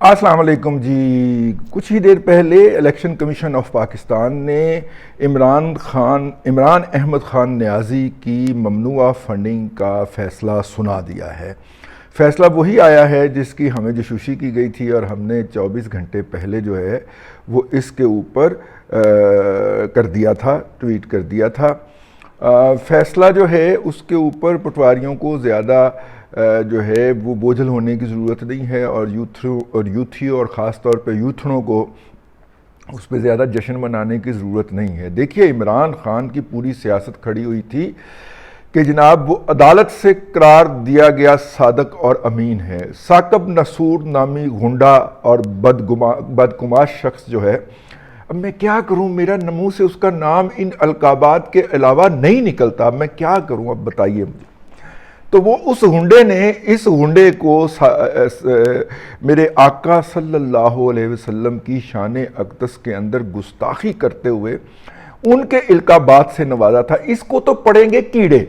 السلام علیکم جی. کچھ ہی دیر پہلے الیکشن کمیشن آف پاکستان نے عمران احمد خان نیازی کی ممنوعہ فنڈنگ کا فیصلہ سنا دیا ہے. فیصلہ وہی آیا ہے جس کی ہمیں جشوشی کی گئی تھی اور ہم نے 24 گھنٹے پہلے جو ہے وہ اس کے اوپر کر دیا تھا، ٹویٹ کر دیا تھا. فیصلہ جو ہے اس کے اوپر پٹواریوں کو زیادہ جو ہے وہ بوجھل ہونے کی ضرورت نہیں ہے، اور یوتھیوں اور خاص طور پہ یوتھنوں کو اس پہ زیادہ جشن منانے کی ضرورت نہیں ہے. دیکھیے، عمران خان کی پوری سیاست کھڑی ہوئی تھی کہ جناب وہ عدالت سے قرار دیا گیا صادق اور امین ہے. ثاقب نصور نامی غنڈہ اور بدگماش شخص جو ہے، اب میں کیا کروں، میرا منہ سے اس کا نام ان القابات کے علاوہ نہیں نکلتا، میں کیا کروں، اب بتائیے مجھے. تو وہ اس غنڈے نے اس غنڈے کو میرے آقا صلی اللہ علیہ وسلم کی شان اقدس کے اندر گستاخی کرتے ہوئے ان کے القابات سے نوازا تھا. اس کو تو پڑیں گے کیڑے.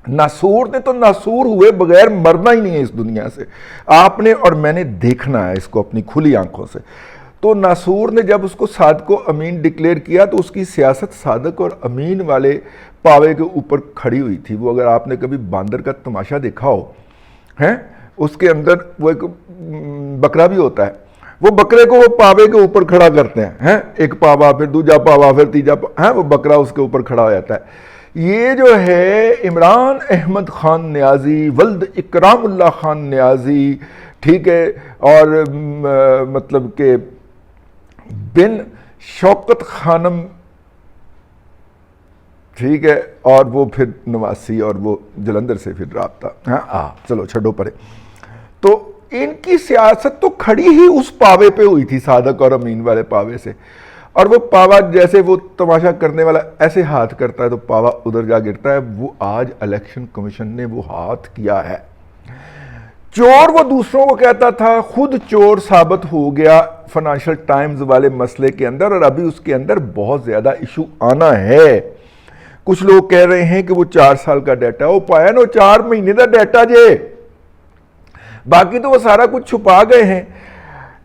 ناسور نے تو ناسور ہوئے بغیر مرنا ہی نہیں ہے اس دنیا سے. آپ نے اور میں نے دیکھنا ہے اس کو اپنی کھلی آنکھوں سے. تو ناسور نے جب اس کو صادق و امین ڈکلیئر کیا تو اس کی سیاست صادق اور امین والے پاوے کے اوپر کھڑی ہوئی تھی. وہ اگر آپ نے کبھی باندر کا تماشا دیکھا ہو ہیں، اس کے اندر وہ ایک بکرا بھی ہوتا ہے، وہ بکرے کو وہ پاوے کے اوپر کھڑا کرتے ہیں، ایک پاوا پھر دوجا پاوا پھر تیجا پاوا، وہ بکرا اس کے اوپر کھڑا ہو جاتا ہے. یہ جو ہے عمران احمد خان نیازی ولد اکرام اللہ خان نیازی، ٹھیک ہے، اور مطلب کہ بن شوکت خانم، ٹھیک ہے، اور وہ پھر نواسی اور وہ جلندر سے پھر رابطہ، چلو چھڈو پرے. تو ان کی سیاست تو کھڑی ہی اس پاوے پہ ہوئی تھی، صادق اور امین والے پاوے سے. اور وہ پاوا جیسے وہ تماشا کرنے والا ایسے ہاتھ کرتا ہے تو پاوا ادھر جا گرتا ہے. وہ آج الیکشن کمیشن نے وہ ہاتھ کیا ہے. چور وہ دوسروں کو کہتا تھا، خود چور ثابت ہو گیا فائنینشل ٹائمز والے مسئلے کے اندر، اور ابھی اس کے اندر بہت زیادہ ایشو آنا ہے. کچھ لوگ کہہ رہے ہیں کہ وہ 4 سال کا ڈیٹا، وہ پایا نا 4 مہینے کا ڈیٹا جے، باقی تو وہ سارا کچھ چھپا گئے ہیں.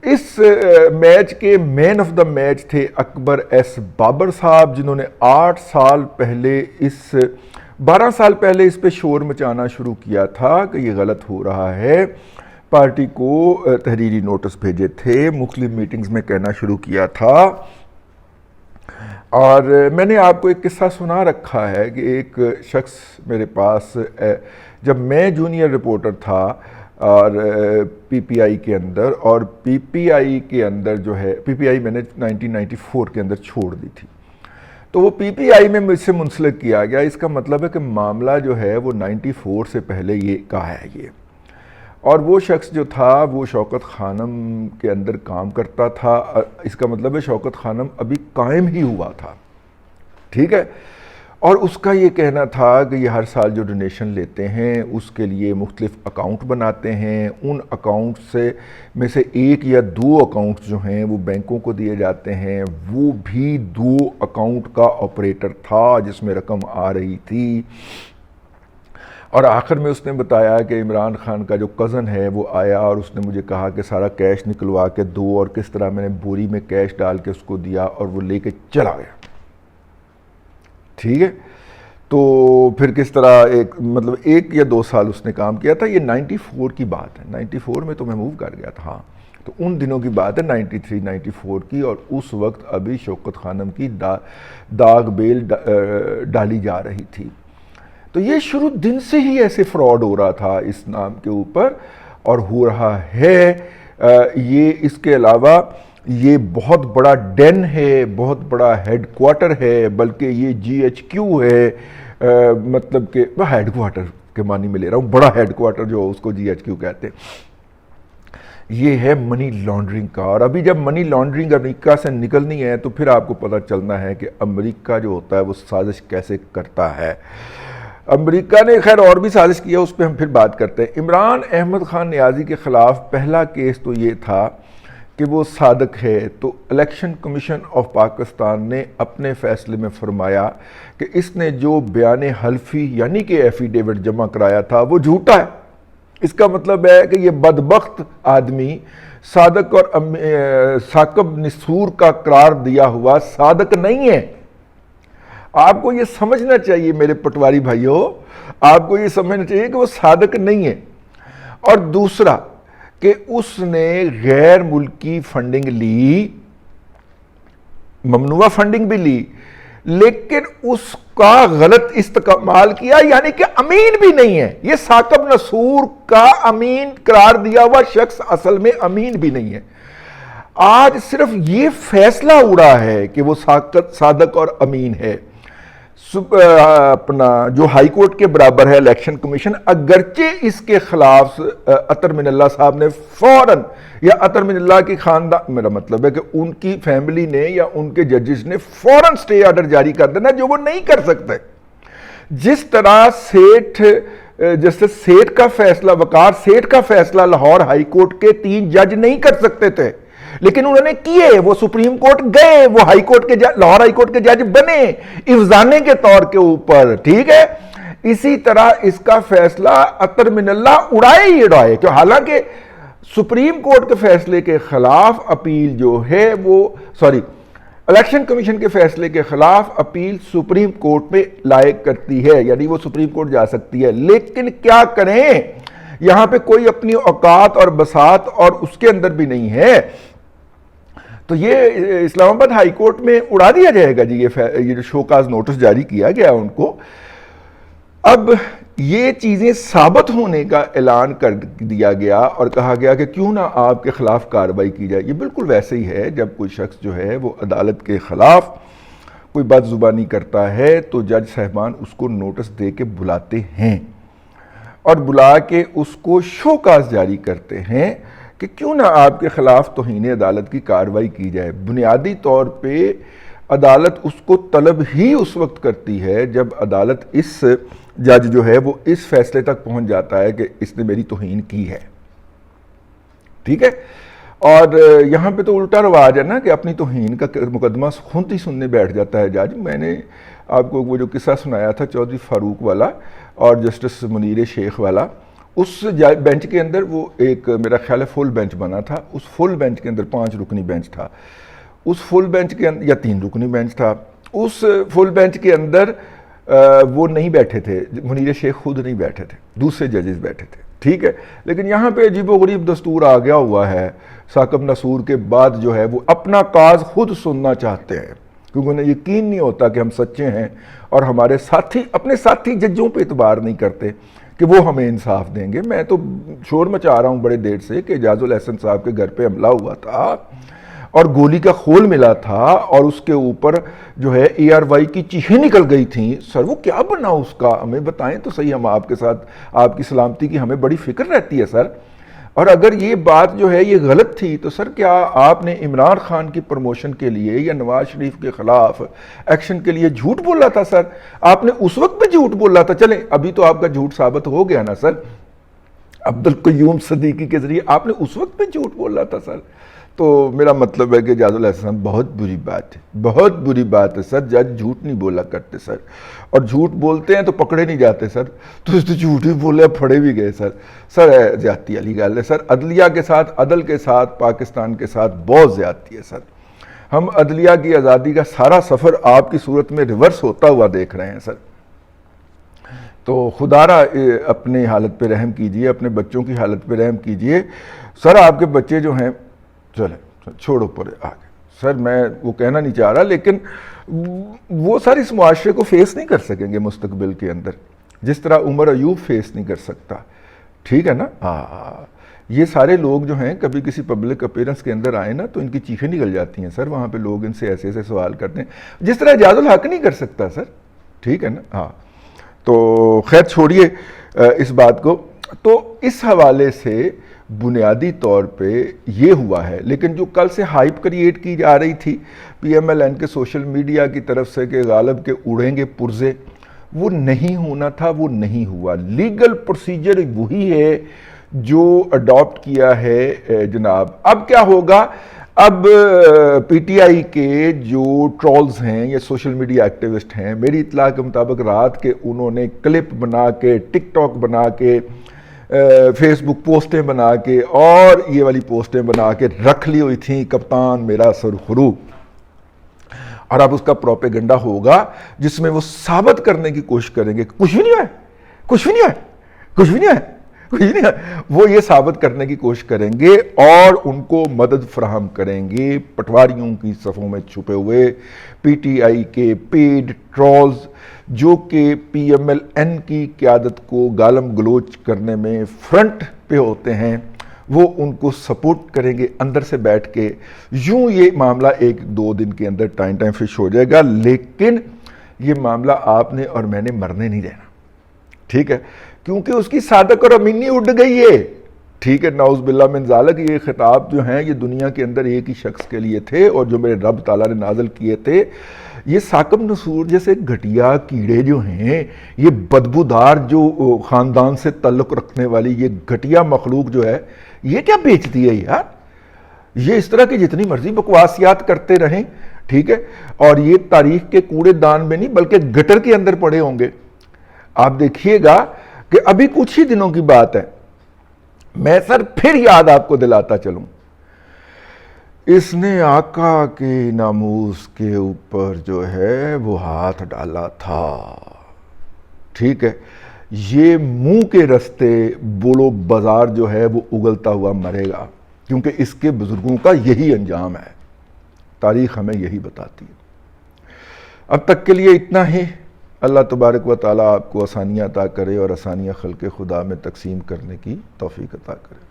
اس میچ کے مین آف دا میچ تھے اکبر ایس بابر صاحب، جنہوں نے 8 سال پہلے 12 سال پہلے اس پہ شور مچانا شروع کیا تھا کہ یہ غلط ہو رہا ہے. پارٹی کو تحریری نوٹس بھیجے تھے، مختلف میٹنگز میں کہنا شروع کیا تھا. اور میں نے آپ کو ایک قصہ سنا رکھا ہے کہ ایک شخص میرے پاس، جب میں جونیئر رپورٹر تھا اور پی پی آئی کے اندر، اور پی پی آئی کے اندر جو ہے، پی پی آئی میں نے 1994 کے اندر چھوڑ دی تھی، تو وہ پی پی آئی میں مجھ سے منسلک کیا گیا. اس کا مطلب ہے کہ معاملہ جو ہے وہ 94 سے پہلے یہ کا ہے یہ. اور وہ شخص جو تھا وہ شوکت خانم کے اندر کام کرتا تھا. اس کا مطلب ہے شوکت خانم ابھی قائم ہی ہوا تھا، ٹھیک ہے. اور اس کا یہ کہنا تھا کہ یہ ہر سال جو ڈونیشن لیتے ہیں اس کے لیے مختلف اکاؤنٹ بناتے ہیں، ان اکاؤنٹ میں سے 1 یا 2 اکاؤنٹ جو ہیں وہ بینکوں کو دیے جاتے ہیں. وہ بھی 2 اکاؤنٹ کا آپریٹر تھا جس میں رقم آ رہی تھی. اور آخر میں اس نے بتایا کہ عمران خان کا جو کزن ہے وہ آیا اور اس نے مجھے کہا کہ سارا کیش نکلوا کے دو، اور کس طرح میں نے بوری میں کیش ڈال کے اس کو دیا اور وہ لے کے چلا گیا، ٹھیک ہے. تو پھر کس طرح مطلب 1 یا 2 سال اس نے کام کیا تھا. یہ 94 کی بات ہے، 94 میں تو میں موو کر گیا تھا. ہاں، تو ان دنوں کی بات ہے، 93 94 کی. اور اس وقت ابھی شوکت خانم کی داغ بیل ڈالی جا رہی تھی. تو یہ شروع دن سے ہی ایسے فراڈ ہو رہا تھا اس نام کے اوپر، اور ہو رہا ہے. یہ اس کے علاوہ یہ بہت بڑا ڈین ہے، بہت بڑا ہیڈ کوارٹر ہے، بلکہ یہ جی ایچ کیو ہے. مطلب کہ ہیڈ کوارٹر کے معنی میں لے رہا ہوں، بڑا ہیڈ کوارٹر جو اس کو جی ایچ کیو کہتے ہیں. یہ ہے منی لانڈرنگ کا. اور ابھی جب منی لانڈرنگ امریکہ سے نکلنی ہے تو پھر آپ کو پتہ چلنا ہے کہ امریکہ جو ہوتا ہے وہ سازش کیسے کرتا ہے. امریکہ نے خیر اور بھی سازش کیا، اس پہ ہم پھر بات کرتے ہیں. عمران احمد خان نیازی کے خلاف پہلا کیس تو یہ تھا کہ وہ صادق ہے. تو الیکشن کمیشن آف پاکستان نے اپنے فیصلے میں فرمایا کہ اس نے جو بیان حلفی یعنی کہ ایفیڈیوٹ جمع کرایا تھا وہ جھوٹا ہے. اس کا مطلب ہے کہ یہ بدبخت آدمی صادق اور ثاقب نثور کا قرار دیا ہوا صادق نہیں ہے. آپ کو یہ سمجھنا چاہیے میرے پٹواری بھائیوں، آپ کو یہ سمجھنا چاہیے کہ وہ صادق نہیں ہے. اور دوسرا کہ اس نے غیر ملکی فنڈنگ لی، ممنوعہ فنڈنگ بھی لی، لیکن اس کا غلط استعمال کیا، یعنی کہ امین بھی نہیں ہے. یہ ثاقب نثور کا امین قرار دیا ہوا شخص اصل میں امین بھی نہیں ہے. آج صرف یہ فیصلہ اڑا ہے کہ وہ صادق اور امین ہے. اپنا جو ہائی کورٹ کے برابر ہے الیکشن کمیشن، اگرچہ اس کے خلاف اطہر من اللہ صاحب نے فوراً، یا اطہر من اللہ کی خاندان، میرا مطلب ہے کہ ان کی فیملی نے یا ان کے ججز نے فوراً سٹے آرڈر جاری کر دینا، جو وہ نہیں کر سکتے. جس طرح جسٹس سیٹھ کا فیصلہ، وقار سیٹھ کا فیصلہ لاہور ہائی کورٹ کے 3 جج نہیں کر سکتے تھے، لیکن انہوں نے کیے. وہ سپریم کورٹ گئے، وہ ہائی کورٹ کے لاہور ہائی کورٹ کے جج بنے افزانے کے طور کے اوپر. ٹھیک ہے، اسی طرح اس کا فیصلہ اطہر من اللہ اڑائے ہی اڑائے، کہ حالانکہ سپریم کورٹ کے فیصلے کے خلاف اپیل جو ہے وہ الیکشن کمیشن کے فیصلے کے خلاف اپیل سپریم کورٹ میں لائق کرتی ہے، یعنی وہ سپریم کورٹ جا سکتی ہے. لیکن کیا کریں، یہاں پہ کوئی اپنی اوقات اور بساط اور اس کے اندر بھی نہیں ہے. تو یہ اسلام آباد ہائی کورٹ میں اڑا دیا جائے گا جی، یہ جو شو کاز نوٹس جاری کیا گیا ان کو. اب یہ چیزیں ثابت ہونے کا اعلان کر دیا گیا اور کہا گیا کہ کیوں نہ آپ کے خلاف کارروائی کی جائے. یہ بالکل ویسے ہی ہے جب کوئی شخص جو ہے وہ عدالت کے خلاف کوئی بد زبانی کرتا ہے تو جج صاحبان اس کو نوٹس دے کے بلاتے ہیں اور بلا کے اس کو شو کاز جاری کرتے ہیں کہ کیوں نہ آپ کے خلاف توہین عدالت کی کارروائی کی جائے. بنیادی طور پہ عدالت اس کو طلب ہی اس وقت کرتی ہے جب عدالت اس جج جو ہے وہ اس فیصلے تک پہنچ جاتا ہے کہ اس نے میری توہین کی ہے. ٹھیک ہے، اور یہاں پہ تو الٹا رواج ہے نا کہ اپنی توہین کا مقدمہ خود ہی سننے بیٹھ جاتا ہے جج. میں نے آپ کو وہ جو قصہ سنایا تھا چودھری فاروق والا اور جسٹس منیر شیخ والا، اس بینچ کے اندر وہ ایک میرا خیال ہے فل بینچ بنا تھا. اس فل بینچ کے اندر 5 رکنی بینچ تھا. اس فل بینچ کے اندر، یا 3 رکنی بینچ تھا، اس فل بینچ کے اندر وہ نہیں بیٹھے تھے، منیر شیخ خود نہیں بیٹھے تھے، دوسرے ججز بیٹھے تھے. ٹھیک ہے، لیکن یہاں پہ عجیب و غریب دستور آ گیا ہوا ہے. ثاقب نثور کے بعد جو ہے وہ اپنا کاز خود سننا چاہتے ہیں کیونکہ انہیں یقین نہیں ہوتا کہ ہم سچے ہیں، اور ہمارے ساتھی اپنے ساتھی ججوں پہ اعتبار نہیں کرتے کہ وہ ہمیں انصاف دیں گے. میں تو شور مچا رہا ہوں بڑے دیر سے کہ اعجاز الحسن صاحب کے گھر پہ حملہ ہوا تھا اور گولی کا خول ملا تھا اور اس کے اوپر جو ہے ARY کی چیخیں نکل گئی تھیں. سر وہ کیا بنا اس کا، ہمیں بتائیں تو صحیح، ہم آپ کے ساتھ آپ کی سلامتی کی ہمیں بڑی فکر رہتی ہے سر. اور اگر یہ بات جو ہے یہ غلط تھی تو سر کیا آپ نے عمران خان کی پروموشن کے لیے یا نواز شریف کے خلاف ایکشن کے لیے جھوٹ بولا تھا سر؟ آپ نے اس وقت بھی جھوٹ بولا تھا. چلیں ابھی تو آپ کا جھوٹ ثابت ہو گیا نا سر، عبدالقیوم صدیقی کے ذریعے آپ نے اس وقت بھی جھوٹ بولا تھا سر. تو میرا مطلب ہے کہ اعجاز الحسن بہت بری بات ہے، بہت بری بات ہے سر. جج جھوٹ نہیں بولا کرتے سر، اور جھوٹ بولتے ہیں تو پکڑے نہیں جاتے سر. تو اس نے جھوٹ ہی بولے، پھڑے بھی گئے سر. سر زیادتی والی گل ہے سر، عدلیہ کے ساتھ، عدل کے ساتھ پاکستان کے ساتھ بہت زیادتی ہے سر. ہم عدلیہ کی آزادی کا سارا سفر آپ کی صورت میں ریورس ہوتا ہوا دیکھ رہے ہیں سر. تو خدا را اپنی حالت پہ رحم کیجئے، اپنے بچوں کی حالت پہ رحم کیجئے. سر آپ کے بچے جو ہیں، چلیں چھوڑو پرے آگے سر، میں وہ کہنا نہیں چاہ رہا، لیکن وہ سر اس معاشرے کو فیس نہیں کر سکیں گے مستقبل کے اندر جس طرح عمر ایوب فیس نہیں کر سکتا. ٹھیک ہے نا؟ یہ سارے لوگ جو ہیں کبھی کسی پبلک اپیرنس کے اندر آئے نا تو ان کی چیخیں نکل جاتی ہیں سر. وہاں پہ لوگ ان سے ایسے ایسے سوال کرتے ہیں جس طرح اعجاز الحق نہیں کر سکتا سر. ٹھیک ہے نا؟ تو خیر چھوڑیے اس بات کو. تو اس حوالے سے بنیادی طور پہ یہ ہوا ہے. لیکن جو کل سے ہائپ کریٹ کی جا رہی تھی PMLN کے سوشل میڈیا کی طرف سے کہ غالب کے اڑیں گے پرزے، وہ نہیں ہونا تھا، وہ نہیں ہوا. لیگل پروسیجر وہی ہے جو اڈاپٹ کیا ہے جناب. اب کیا ہوگا؟ اب PTI کے جو ٹرولز ہیں یا سوشل میڈیا ایکٹیوسٹ ہیں، میری اطلاع کے مطابق رات کے انہوں نے کلپ بنا کے ٹک ٹاک بنا کے فیس بک پوسٹیں بنا کے اور یہ والی پوسٹیں بنا کے رکھ لی ہوئی تھیں، کپتان میرا سرخرو، اور اب اس کا پروپیگنڈا ہوگا جس میں وہ ثابت کرنے کی کوشش کریں گے کہ کچھ بھی نہیں ہے، کچھ بھی نہیں ہے، کچھ بھی نہیں ہے، کچھ بھی نہیں ہے۔ وہ یہ ثابت کرنے کی کوشش کریں گے اور ان کو مدد فراہم کریں گے پٹواریوں کی صفوں میں چھپے ہوئے پی ٹی آئی کے پیڈ ٹرولز، جو کہ پی ایم ایل این کی قیادت کو گالم گلوچ کرنے میں فرنٹ پہ ہوتے ہیں۔ وہ ان کو سپورٹ کریں گے اندر سے بیٹھ کے۔ یوں یہ معاملہ 1-2 دن کے اندر ٹائم فش ہو جائے گا، لیکن یہ معاملہ آپ نے اور میں نے مرنے نہیں دینا، ٹھیک ہے، کیونکہ اس کی صادق اور امینی اڑ گئی ہے، ٹھیک ہے، نعوذ باللہ من ذالک۔ یہ خطاب جو ہیں یہ دنیا کے اندر ایک ہی شخص کے لیے تھے، اور جو میرے رب تعالیٰ نے نازل کیے تھے، یہ ثاقب نسور جیسے گھٹیا کیڑے جو ہیں، یہ بدبودار جو خاندان سے تعلق رکھنے والی یہ گھٹیا مخلوق جو ہے، یہ کیا بیچتی ہے یار؟ یہ اس طرح کی جتنی مرضی بکواسیات کرتے رہیں، ٹھیک ہے، اور یہ تاریخ کے کوڑے دان میں نہیں بلکہ گٹر کے اندر پڑے ہوں گے۔ آپ دیکھیے گا کہ ابھی کچھ ہی دنوں کی بات ہے، میں سر پھر یاد آپ کو دلاتا چلوں، اس نے آقا کے ناموس کے اوپر جو ہے وہ ہاتھ ڈالا تھا، ٹھیک ہے، یہ منہ کے رستے بولو بازار جو ہے وہ اگلتا ہوا مرے گا، کیونکہ اس کے بزرگوں کا یہی انجام ہے، تاریخ ہمیں یہی بتاتی ہے۔ اب تک کے لیے اتنا ہی۔ اللہ تبارک و تعالیٰ آپ کو آسانیاں عطا کرے اور آسانیاں خلق خدا میں تقسیم کرنے کی توفیق عطا کرے۔